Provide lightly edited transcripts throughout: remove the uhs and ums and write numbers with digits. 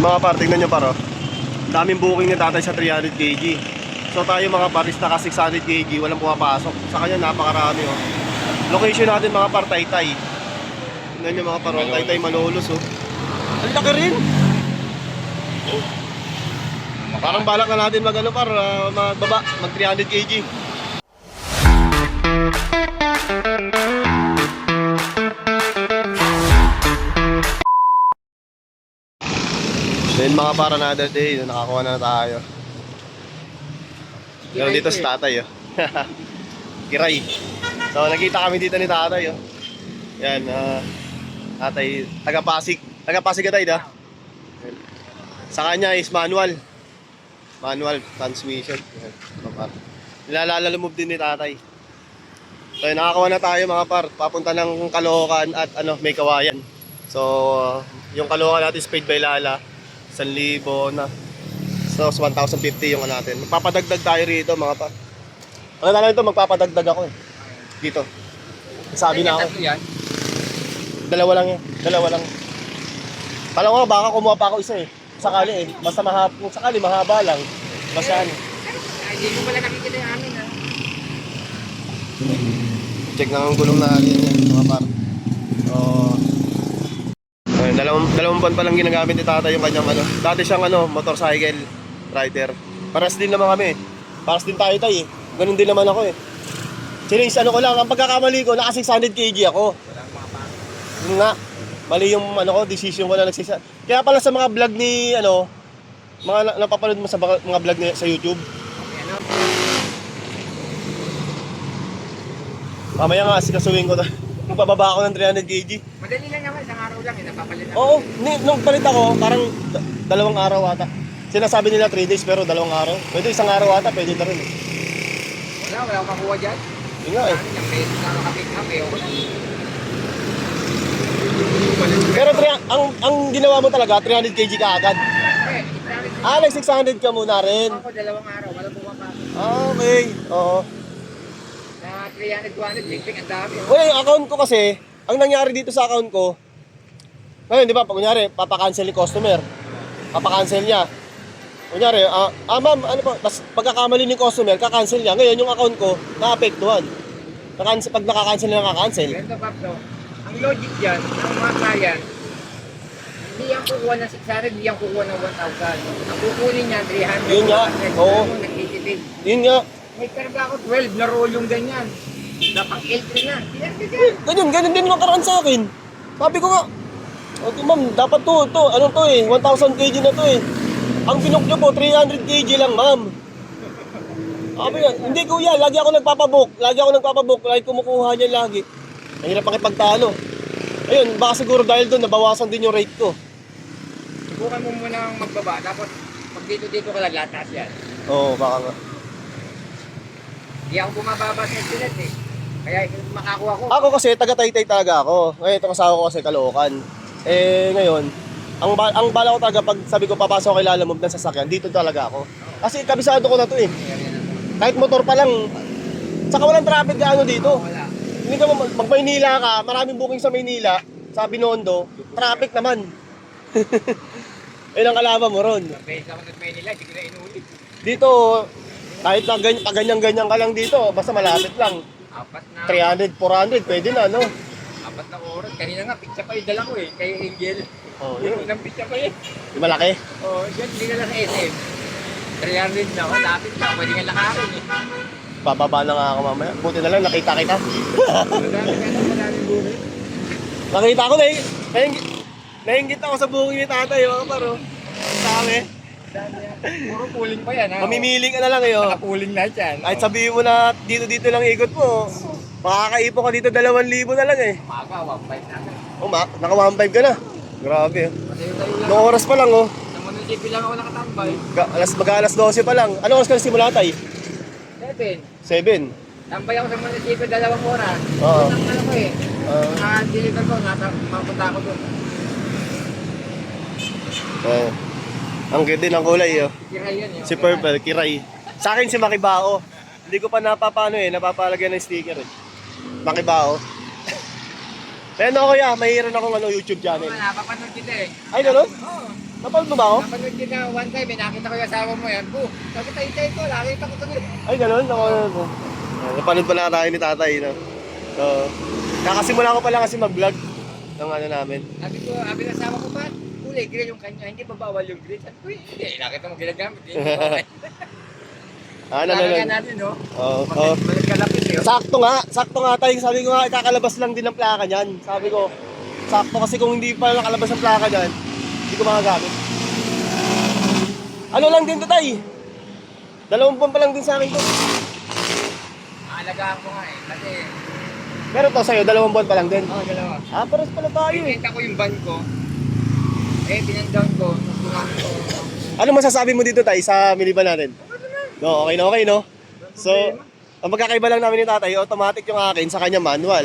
Mga par, tignan nyo par, oh. Daming booking ni tatay sa 300 kg. So tayo mga par, is naka 600 kg, walang pumapasok. Sa kanya napakarami, oh. Location natin mga par, Taytay. Tignan nyo mga par, oh. Taytay Malolos, oh. Ang laki rin. Parang balak na natin mag ano par, magbaba, mag 300 kg. Then mga para another day, nakakuha na tayo. Pero dito sa tatay, oh. Kiray. So nakita kami dito ni tatay, oh. Yan, tatay, taga-Pasig. Taga-Pasig ka tayo, da? Sa kanya is manual. Manual transmission. Nilalala-move din ni tatay. So nakakuha na tayo mga par. Papunta ng Caloocan at ano, may kawayan. So yung Caloocan natin is paid by Lala. 1,000 na. So 1,050 yung ano natin. Magpapadagdag tayo rito mga par. Ano na lang ito, magpapadagdag ako eh. Dito. Sabi na ako. Dalawa lang yan. Dalawa lang. Kala ko baka kumuha pa ako isa eh. Sakali eh. Basta sakali mahaba lang. Basta ano. Hindi mo pala nakikita yung amin ha. Check na ang gulong natin yan mga par. So, dalawang buwan pa lang ginagamit ni tatay yung kanyang ano. Dati siyang ano, motorcycle rider. Paras din naman kami. Paras din tayo tayo eh. Ganun din naman ako eh. Since ano ko lang, ang pagkakamali ko, naka 600 kg ako. Yun nga. Mali yung ano ko, decision ko na nagsisa. Kaya pala sa mga vlog ni ano, mga napapanood mo sa mga vlog ni sa YouTube. Mamaya nga sikasuhin ko na. Bababa ako ng 300 kg. Madali lang naman, isang araw lang, napapalit ako. Oo, nung palit ako, parang 2 araw ata. Sinasabi nila 3 days pero 2 araw. Pwede 1 araw ata, pwede na rin. Wala akong makuha dyan. Yun nga eh. Yung peso na nakapick up eh, wala. Pero ang ginawa mo talaga, 300 kg ka agad. Nag 600 ka muna rin. Ako 2 araw, wala pumapasok. Okay, oo. Na 300, 200, lingping, ang dami. Well, yung account ko kasi, ang nangyari dito sa account ko, ngayon di ba, pag kunyari, papakancel ni customer. Papakancel niya. Kunyari, ma'am, ano pa, pagkakamali ni customer, kakancel niya. Ngayon, yung account ko, naapektuhan. Pag nakakancel na nakakancel. Ganito, Paplo, ang logic dyan, ng mga client, hindi yan kukuha ng 600, hindi yan kukuha ng 1,000. Ang kukunin niya, 300. Yun nga, oo. Nagtitipid. Yun nga. May karga ako 12 na roll yung ganyan. Dapat L3 na. Ganyan din nakaraan sa akin. Sabi ko nga, okay ma'am, dapat to, ano to eh, 1,000 kg na to eh. Ang pinok nyo po, 300 kg lang ma'am. Sabi nga, hindi kuya, lagi ako nagpapabook, lagi kumukuha niya lagi. Mahirap makipagtalo. Ayun, baka siguro dahil doon, nabawasan din yung rate ko. Subukan mo muna magbaba, tapos pag dito ka lang, latas yan. Oo, baka nga. Hindi ako bumababa sa estimate eh. Kaya makakuha ko. Ako kasi, taga-Taytay talaga ako. Ngayon, itong asawa ko kasi Caloocan. Ngayon, ang bala ko talaga, pag sabi ko papasok kay Lala Move ng sasakyan, dito talaga ako. Kasi kabisado ko na to eh. Kahit motor pa lang, saka walang traffic gaano dito. Wala. Hindi ka mag Maynila ka, maraming booking sa Maynila, sa Binondo, traffic naman. Ayun ang kalaban mo ron. Base ako ng Manila, hindi ko na inulit. Dito, kahit na ganyan-ganyan ka lang dito, basta malapit lang. 300, 400, pwede na, no? 4 na oras. Kanina nga, pizza pa yung dala ko eh. Kay Angel. Oh, yun. Yung unang pizza pa eh. Yung malaki. Oh, dyan, hindi na lang sa SM. 300 na ako, lapit na. Pwede nga lakarin eh. Bababa na nga ako mamaya. Buti na lang, nakita kita. Madaming buhay. Nakita ko, nainggit ako sa booking ni tatay, oh, paro. Sabi. Puro pooling pa yan ha. Mamimili ka na lang, eh, oh. Naka-pooling na yan. Kahit sabihin mo na dito lang ikot mo, makakaipo ka dito 2,000 na lang eh. Umaga, 1.5 natin. Oh, naka 1.5 ka na. Grabe. Tayo-tayo lang. Noong oras pa lang, oh. Sa munisipyo lang ako nakatambay. Mag-alas 12 pa lang. Ano oras ka nagsimula, tay? 7. 7. Tambay ako sa munisipyo 2 oras. Oo. Ang ano ko eh. Deliver ko, mapunta ako doon. Ang ganda ng kulay, oh. Kiray yan eh. Si Purple, Kiray. Sa akin si Makibao. Hindi ko pa napapalagyan ng sticker eh. Makibao. Pero ano kuya, mayroon akong YouTube channel. Napapanood kita eh. Ay, gano'n? Oo. Napanood mo ba ako? Napanood din na one time, nakita ko yung asawa mo yan. Po, sabi tayo ko, nakita ko tuloy. Ay, ganun? Ako, napanood pala tayo ni tatay, no? So, kakasimula ko pala kasi mag-vlog ng ano namin. Sabi ng asawa ko ba, kulay grill yung kanya, hindi pa bawal yung grill. Sabi ko, hindi, nakita mo ginagamit. Kailangan natin, no? Oo. Balik kalapit, eh. Sakto nga tayo. Sabi ko nga, ikakalabas lang din ang plaka niyan. Sabi ko, sakto kasi kung hindi pa nakalabas ang plaka niyan, hindi ko magagamit. Ano lang din to, tay? 2 buwan pa lang din sa akin to. Aalagaan ko nga eh, kasi... Pero to sa'yo, 2 buwan pa lang din. Oo, dalawa. Paras pala tayo eh. Pinenta ko yung van ko, pinandown ko, nasungan ko. Ano masasabi mo dito, tay, sa minivan natin? No, okay no? So, ang magkakaiba lang namin ni tatay, automatic yung akin, sa kanya manual.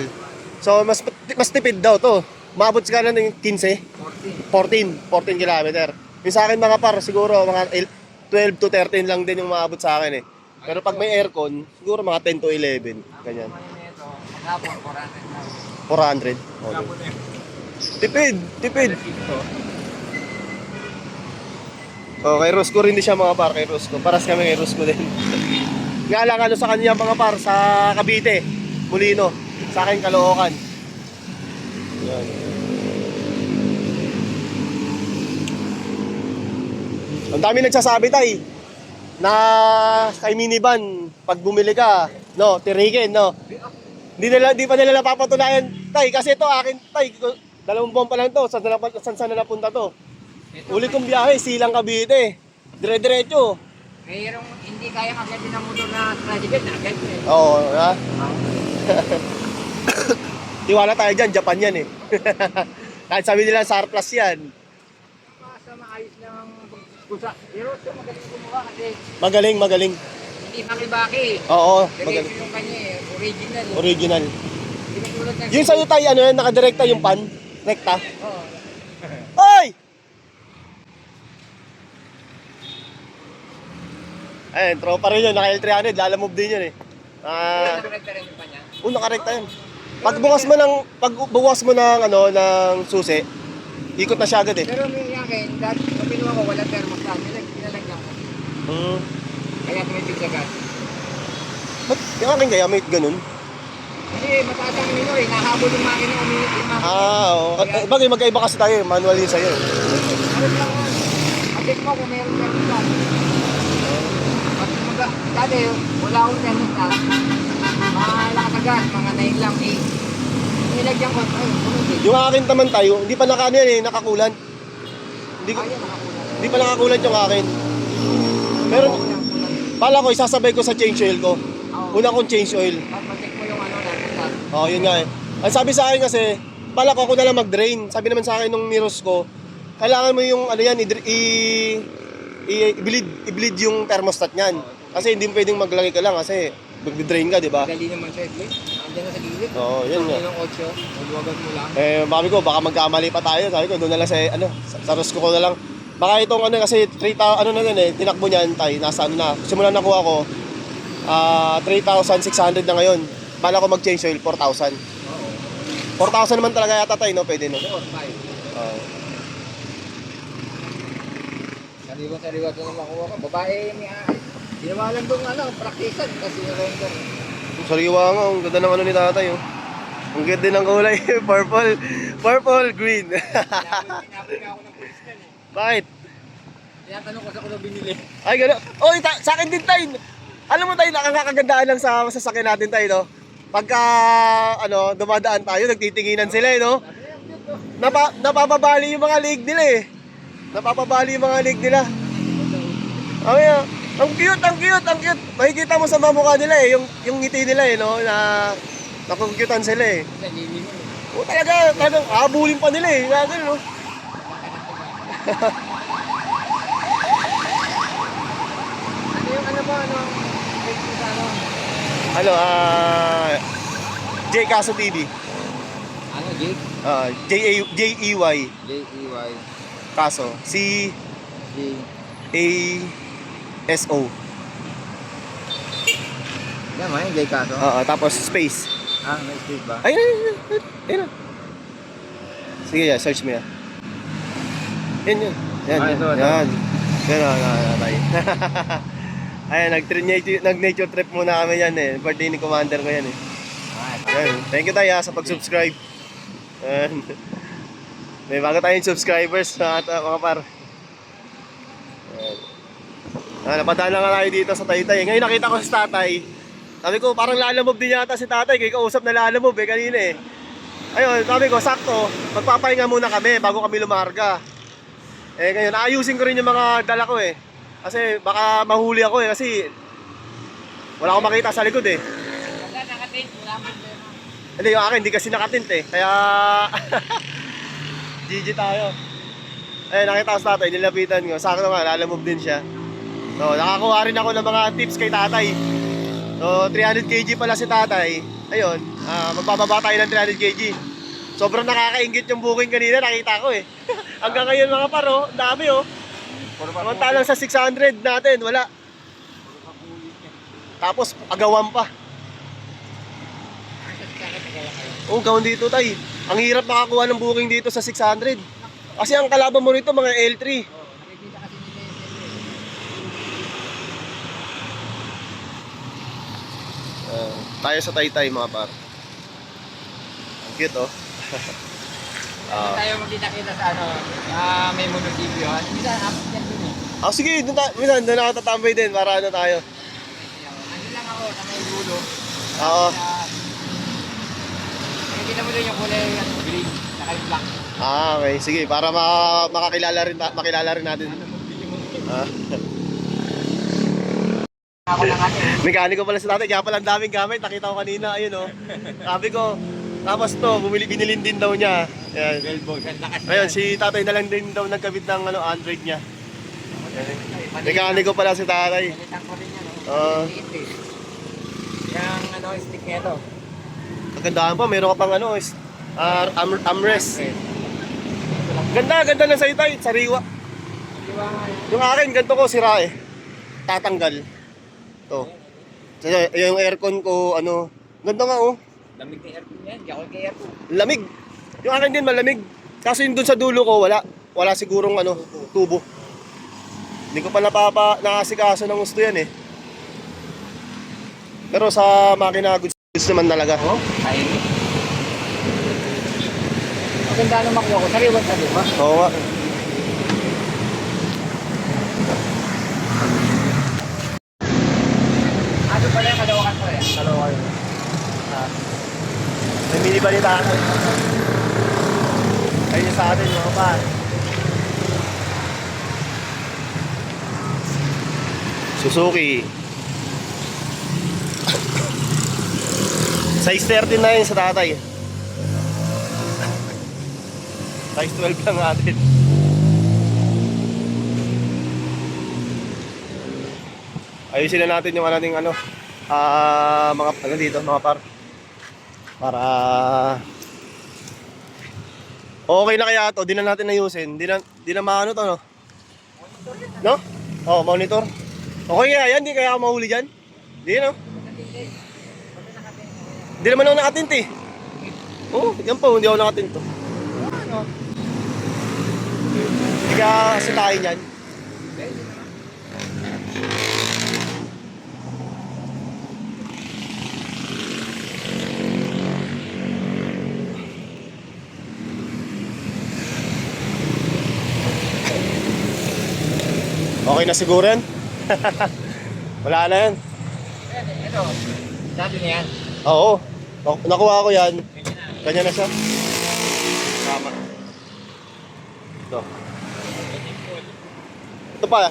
So, mas tipid daw to. Maabot ka na ng 15, 14 kilometer. Yung sa akin mga par, siguro mga 12 to 13 lang din yung maabot sa akin eh. Pero pag may aircon, siguro mga 10 to 11. Ganyan. Maghapon, 400. 400. Okay. Tipid. Oh, kay Rosco rin din siya mga par, kay Rosco. Paras kami kay Rosco din. Nga lang ano sa kanya mga par, sa Cavite, Molino. Sa akin, Caloocan. Yan. Ang dami nagsasabi tay na kay minivan pag bumili ka, no, tirikin, no. Di pa nila napapatunayan tay kasi ito akin tay, 2 buwan pa lang to, saan na napunta to. Ulit kong biyahe, Silang Cavite. Dire-diretso. Mayroong hindi kaya agad ng motor na tricycle, agad eh. Oo, ha? Tiwala tayo dyan, Japan yan eh. Kahit sabi nila surplus yan. Basta maayos lang kusa. Pero ito magaling gumawa kasi Magaling. hindi makibaki. Oo, Diretso magaling. yung kanya eh, original. Original. Hindi katulad ng... Yung sa'yo tayo, ano yan, nakadirekta yung pan? Rekta? Oo. Ay! Ayun, tropa rin yun, naka L300, lalamove din yun eh. Nakarekta rin yung kanya. Nakarekta yun. Pagbukas mo ng ano ng susi, ikot na siya agad eh. Pero may akin, dahil nung pinuha ko, walang thermostat. Pinalagyan ko. Kaya tumitig sa gas. Ba't yung akin kaya may ganun? Kasi mataas ang minor eh, nahabol yung makina uminit yung makina. Oo. Bagay magkaiba kasi tayo, manual yun sa'yo. Ano lang, update mo kung meron thermostat. Dati, wala akong thermostat. Mga nakatagas, mga 9 lang eh. Nilagyan ko, ay, sunod eh. Yung akin naman tayo, hindi pa naka ano yan eh, nakakulan. Ayan, nakakulat. Hindi pa nakakulan yung akin. Pero pala ko isasabay ko sa change oil ko. Una kong change oil. Pag-check mo yung ano, thermostat. Oo, yun nga eh. Ang sabi sa akin kasi, pala ko ako na lang mag-drain. Sabi naman sa akin nung Miros ko, kailangan mo yung ano yan, i-bleed yung thermostat niyan. Kasi hindi mo pwedeng maglagay ka lang kasi mag-drain ka, di ba? Dali naman siya, eh. Andiyan na sa gilid. Oo, yun nga. Yung 8, magluwagan mo lang. Sabi ko, baka magkamali pa tayo. Sabi ko, doon na lang sa Rosco ko na lang. Baka itong ano kasi 3,000 ano na yun eh, tinakbo niyan tayo, nasa ano na. Simula nakuha ko, 3,600 na ngayon. Bala ko mag-change oil, 4,000. Oo. 4,000 naman talaga yata tayo, no? Pwede, no? 4, 5. Oo. Sariwa ito na makuha ka. Babae niya. Ginawa lang doon ano, praktisan kasi yung render. Sariwa nga, ang ganda ng ano ni tatay, oh. Ang ganda din ng kulay, purple, green. Tinapon nga ako ng pulis kan eh. Bakit? Tinatanong ko sa kuno binili. Ay, gano'n. Oh, sa akin din tayo. Alam mo tayo, nakakagandaan lang sa sasakyan natin tayo, no? Pagka, ano, dumadaan tayo, nagtitinginan sila, eh, no? Sabi niya, ang cute to. Napapabali yung mga leg nila, eh. Napapabali yung mga leg nila. Ang cute. Makikita mo sa mukha nila, eh, yung ngiti nila, eh, no? Na nakukutan sila, eh. Nalilin mo eh. O talagang habulin pa nila, eh. Ganun, no? Ano yung ano mo, ano? Page mo sa ano? Ano, J Caso TV. Ano, Jake? J-E-Y. J-E-Y. Caso. J. C-A-S-O. Yan mo, yung Jake Caso. Tapos space. Ah, may street ba? Ayun. Sige, search mo yan. Yan. Yan, Ah, ito. yan. Gano'n, tay. Ayan, nag-nature trip muna kami yan eh. Birthday ni Commander ko yan eh. Ayan, thank you tayo sa pag-subscribe. Ayan. May bago tayong subscribers mga par. Ayan. Napadaan na nga tayo dito sa Taytay. Ngayon nakita ko si tatay. Sabi ko parang lalamove din yata si tatay. Kaya kausap na lalamove eh kanina eh. Ayun, sabi ko sakto. Magpapahinga muna kami bago kami lumarga. Eh ngayon, ayusin ko rin yung mga dala ko eh. Kasi baka mahuli ako eh. Kasi wala akong makita sa likod eh. Wala nakatint, wala mo problema. Hindi, yung akin, hindi kasi nakatint eh. Kaya GG tayo. Eh, nakita ko sa tatay, nilapitan ko. Sakto nga, lalamove din siya. So, nakakuha rin ako ng mga tips kay tatay. So, 300 kg pala si tatay. Ayun, magbababa tayo ng 300 kg. Sobrang nakakaingit yung booking kanina, nakita ko eh. Hanggang ngayon mga paro, ang dami oh. Samantalang sa 600 natin, wala. Tapos, agawan pa. Oh, gawin dito tay. Ang hirap makakuha ng booking dito sa 600. Kasi ang kalaban mo nito mga L3. Nakikita kasi nila Tayo sa Taytay mga par. Ang cute oh. tayo magkita-kita sa ano, may munisipyo. Minsan, apos yan dun eh. Sige, doon na ako tatambay din para ano tayo. Ano lang ako, na may dulo. Oo. Nakikita mo doon yung kulay green, saka yung black. Okay. Sige, para makilala rin natin. Ako lang kasi. Mekaniko pala si tatay, kaya pala ang daming gamit. Nakita ko kanina, ayun oh. Sabi ko, tapos to, binilin din daw niya. Ayan. Ayun, si tatay na lang din daw nagkabit ng Android niya. Mekaniko pala si tatay. Nalitan ko rin yan. Oo. Yung stick nito. Kagandahan pa, meron ka pang armrest. Ganda ng Taytay, sariwa. Yung akin, ganito ko, sira eh. Tatanggal. To. So, yung aircon ko, ganda nga oh. Lamig ng aircon yan, di ako nag-aircon. Lamig. Yung akin din malamig. Kaso yung dun sa dulo ko, wala sigurong tubo. Hindi ko pa nakasikaso ng gusto yan eh. Pero sa makina, goods naman talaga. Oo, kain. Maganda na makuha ko, sariwan sa lupa. Oo nga. Ano pala yung kalawakan ko eh? Kalawakan. May mini balita ako. Ayun sa atin mga pa. Suzuki. Size 39 sa tatay. Size 12 lang natin. Ayusin na natin yung ating mga dito, mga par. Para okay na kaya to, di na natin ayusin. Di na maano to, no? No? Oh, monitor. Okay kaya yan, di kaya ako mahuli dyan? Di, no? Di naman ako nakatint eh. Oh, yan po, hindi ako nakatint to. Ano? Hindi kaya sitahin yan. Okay na siguro yan? Wala na yan. Ito, sabi na yan. Oo. Nakuha ko yan. Kanya na siya. Tama. Ito. Ito pa.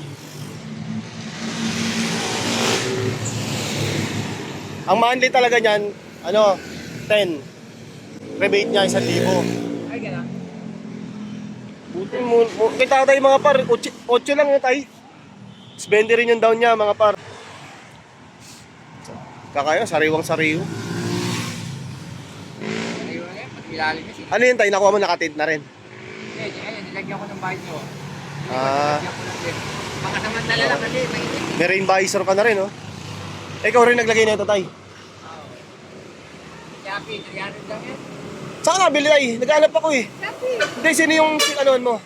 Ang monthly talaga niyan, 10. Rebate niya 1,000. Ay, gano'n. Buti mo. Kay tatay mga par, 8 lang yun tay. 20 rin yung down niya mga par. Kakaya, sariwang-sariw. Ayun yan, pag ilalim kasi. Ano yun tay, nakuha mo nakatint na rin? Ayun, nilagyan ko ng bahay nyo. Ah. Nilagyan ko ng din. Makasamantala lang kasi, mainit. May rain visor ka na rin, oh. Ikaw rin naglagay na ito tay. Shopee, 300 lang yan. Saan ka nabili tay? Naghanap ako eh. Shopee. Hindi, sino yung anuhan mo?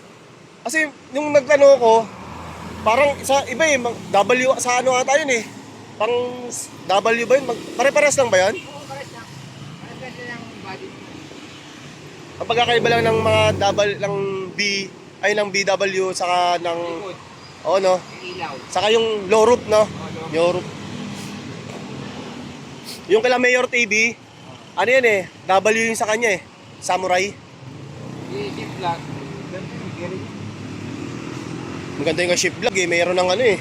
Kasi yung nagtanong ko, parang sa iba eh, W sa ano ata yun eh. Pang W ba yun? Pare-pares lang ba yun? Oo, pares lang. Pares lang yung body. Ang pagkakaiba lang ng mga double, ng B, ay ng BW, saka ng, Likod, oo no, yung ilaw. saka yung low roof no, Oo, no? low roof. Yung kila Mayor TV, ano yan eh, W yung sa kanya eh, Samurai. Yung jeep lang. Ganito yung gearing. Maganda yung ship vlog eh, mayroon ng ano eh.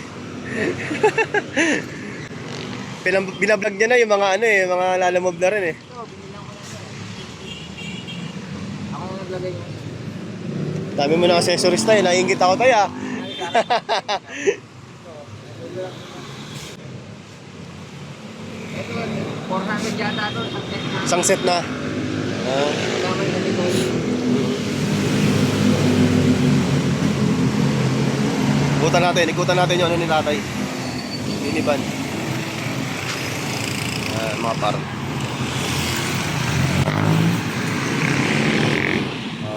Binablog niya na yung mga ano eh, mga lalamove na rin eh. Ito, binilang ko na ito. Ako na naglagay mo. Dami mo ng accessories tayo, naiingit ako tayo ah. Ay, sa akin. Ito, naglagay ko na. Ito, 400 yata ito, isang set na. Isang set na. Kasama yung likod. Ikutan natin yung ano ni tatay. Minivan. Mga par.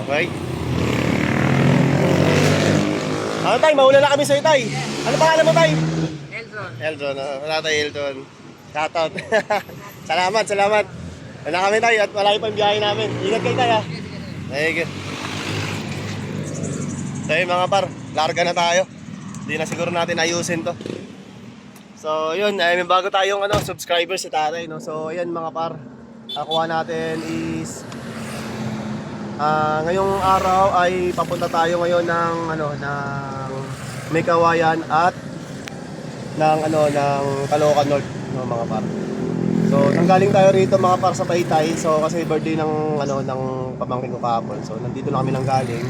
Okay. Ano tay, mauna na kami sa'yo tay. Ano pangalan mo tay? Elson. Eldon, tatay Eldon. Shoutout. salamat. Wala kami tayo at malayo pa yung biyahe namin. Ingat kayo tayo. Sige. So yun mga par, larga na tayo. Hindi na siguro natin ayusin to. So yun, may bago tayong subscribers si tatay. No? So yun mga par, nakuha natin is ngayong araw ay papunta tayo ngayon ng May Kawayan at ng Caloocan North, no, mga par. So nanggaling tayo rito mga par sa Taytay. So kasi birthday ng ng pamangkin ko kahapon. So nandito na kami nanggaling.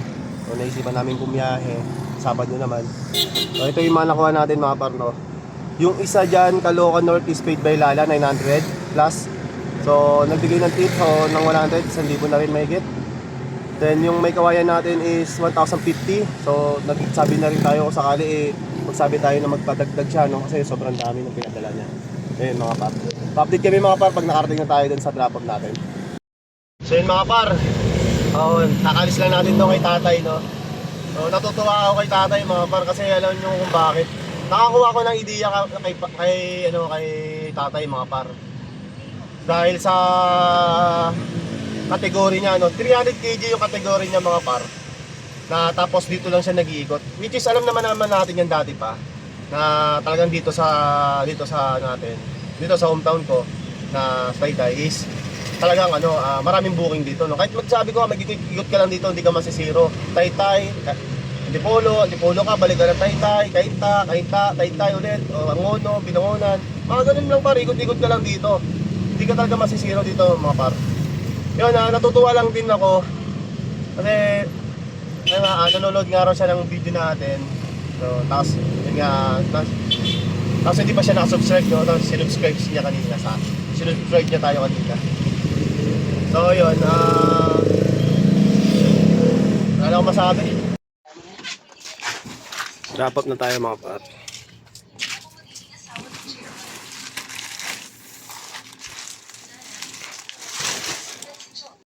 So naisipan namin bumiyahe, Sabado naman. So ito yung mga nakuha natin mga par, no. Yung isa dyan, Caloocan North is paid by Lala, 900 plus. So nagbigay ng tip ng 100, 1,000 na rin mahigit. Then yung May Kawayan natin is 1,050. So nagsabi na rin tayo kung sakali magsabi tayo na magpadagdag siya, no, kasi sobrang dami ng pinadala niya. Ayun mga par. Pa-update kami mga par pag nakarating na tayo dun sa drop-off natin. So yun mga par. Nakalis lang natin doon kay tatay, no. So natutuwa ako kay tatay mga par kasi alam niyo kung bakit. Nakakuha ko ng ideya kay tatay mga par. Dahil sa kategory niya, 300 kg yung kategory niya mga par. Na tapos dito lang siya nag-iikot. Which is alam naman natin yan dati pa. Na talagang dito sa hometown ko na Taytay is talagang maraming booking dito, no. Kahit magsabi ko mag-ikot ka lang dito, hindi ka masisiro. Taytay, Antipolo ka, balik ka ng Taytay, Kainta, Taytay ulit, Angono, Binangonan. Mga ganun lang par, ikot-ikot ka lang dito. Hindi ka talaga masisiro dito mga par. Yun, natutuwa lang din ako kasi nanonood nga raw siya ng video natin. So, tapos yun nga, tapos hindi pa siya nakasubscribe, no? Tapos sinubscribe niya kanina sinubscribe niya tayo kanina. So yun, wala akong masabi. Wrap up na tayo mga par.